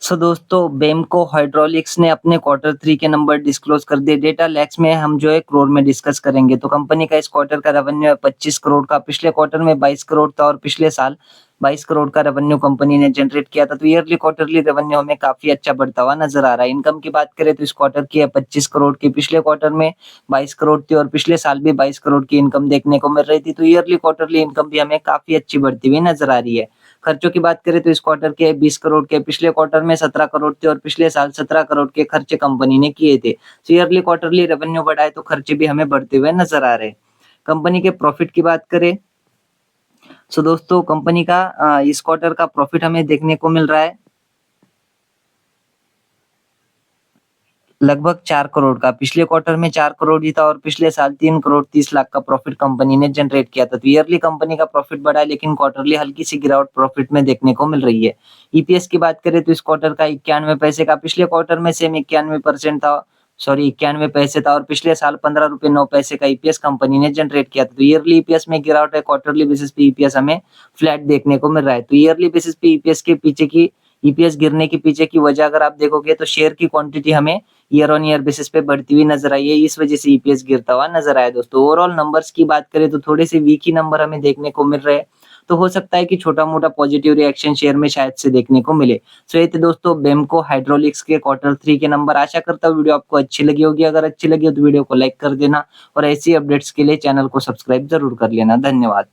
सो दोस्तों बेमको हाइड्रोलिक्स ने अपने क्वार्टर 3 के नंबर डिस्क्लोज कर दिए। डेटा लैक्स में हम जो है करोड़ में डिस्कस करेंगे। तो कंपनी का इस क्वार्टर का रेवेन्यू है 25 करोड़ का, पिछले क्वार्टर में 22 करोड़ था और पिछले साल 22 करोड़ का रेवेन्यू कंपनी ने जनरेट किया था। तो ईयरली क्वार्टरली रेवेन्यू हमें काफी अच्छा बढ़ता हुआ नजर आ रहा है। इनकम की बात करें तो इस क्वार्टर की है 25 करोड़ की, पिछले क्वार्टर में 22 करोड़ थी और पिछले साल भी 22 करोड़ की इनकम देखने को मिल रही थी। तो ईयरली क्वार्टरली इनकम भी हमें काफी अच्छी बढ़ती हुई नजर आ रही है। खर्चों की बात करें तो इस क्वार्टर के 20 करोड़ के, पिछले क्वार्टर में 17 करोड़ थे और पिछले साल 17 करोड़ के खर्चे कंपनी ने किए थे। तो ईयरली क्वार्टरली रेवेन्यू बढ़ा है तो खर्चे भी हमें बढ़ते हुए नजर आ रहे हैं। कंपनी के प्रॉफिट की बात करें सो दोस्तों कंपनी का इस क्वार्टर का प्रॉफिट हमें देखने को मिल रहा है लगभग 4 करोड़ का। पिछले क्वार्टर में 4 करोड़ ही था और पिछले साल 3 करोड़ 30 लाख का प्रॉफिट कंपनी ने जनरेट किया था। तो ईयरली कंपनी का प्रॉफिट बढ़ा है लेकिन क्वार्टरली हल्की सी गिरावट प्रॉफिट में देखने को मिल रही है। ईपीएस की बात करें तो इस क्वार्टर का 91 पैसे का, पिछले क्वार्टर में सेम 91% था, सॉरी 91 पैसे था और पिछले साल 15 रुपए 9 पैसे का ईपीएस कंपनी ने जनरेट किया था। तो ईयरली ईपीएस में गिरावट है, क्वार्टरली बेसिस पे ईपीएस हमें फ्लैट देखने को मिल रहा है। तो ईयरली बेसिस पे ईपीएस गिरने के पीछे की वजह अगर आप देखोगे तो शेयर की क्वांटिटी हमें ईयर ऑन ईयर बेसिस पे बढ़ती हुई नजर आई है, इस वजह से ईपीएस गिरता हुआ नजर आया। दोस्तों ओवरऑल नंबर्स की बात करें तो थोड़े से वीक ही नंबर हमें देखने को मिल रहे हैं। तो हो सकता है कि छोटा मोटा पॉजिटिव रिएक्शन शेयर में शायद से देखने को मिले। सो ये थे दोस्तों बेमको हाइड्रोलिक्स के क्वार्टर 3 के नंबर। आशा करता हूँ वीडियो आपको अच्छी लगी होगी। अगर अच्छी लगी हो तो वीडियो को लाइक कर देना और ऐसी अपडेट्स के लिए चैनल को सब्सक्राइब जरूर कर लेना। धन्यवाद।